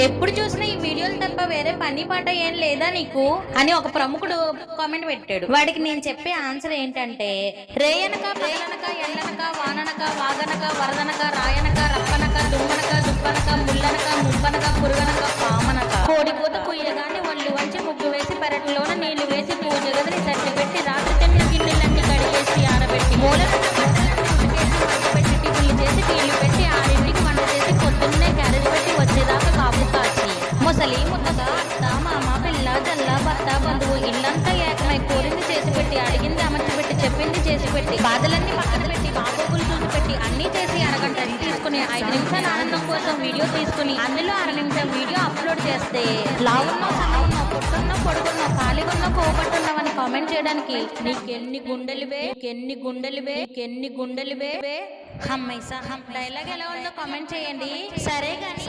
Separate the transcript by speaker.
Speaker 1: ఎప్పుడు చూసినా ఈ వీడియోలు తప్ప వేరే పని పాట ఏం లేదా నీకు అని ఒక ప్రముఖుడు కామెంట్ పెట్టాడు. వాడికి నేను చెప్పే ఆన్సర్ ఏంటంటే, రేయనక పేలనక ఎండనక వాననక వాగనక వరదనక రాయనక రప్పనక దుమ్మనక దుబ్బనక ముల్లనక ముబ్బనక పురుగనక పామనక కోడిపోత కుయ్యగాని ఒళ్ళు వంచి ముగ్గు వేసి పెరట్లోన నీళ్లు వేసి పూజ గదిని తట్టి పెట్టి రాత్రి తిన్న గిన్నెలన్నీ కడిగేసి ఆరబెట్టి మూలనక బట్టలన్నీ ఉతికేసి మధ్యపెట్టి టిఫిన్లు చేసి టీలు పెట్టి 6ంటికి వంట చేసి పొద్దున్నే క్యారేజ్ పెట్టి వచ్చేదాకా కాపు కాచి ముసలి ముద్దగా అత్త మామ పిల్ల జల్ల భర్త బంధువు ఇల్లంతా ఏకమై కోరింది చేసి పెట్టి అడిగింది అమర్చి పెట్టి చెప్పింది చేసి పెట్టి బాధలన్నీ పక్కన పెట్టి బాగోగులు చూసి పెట్టి అన్ని చేసి అరగంట తీసుకుని 5 నిమిషాల ఆనందం కోసం వీడియో తీసుకుని అందులో 1/2 నిమిషం వీడియో అప్లోడ్ చేస్తే లావున్నో సన్నవున్నో పొట్టున్నో పొడుగున్నో ఖాళీగున్నో కోపట్టున్నావని కామెంట్ చేయడానికి నీకెన్ని గుండెలువే. హమ్మేసా డైలాగ్ ఎలా ఉందో కామెంట్ చేయండి. సరే కానీ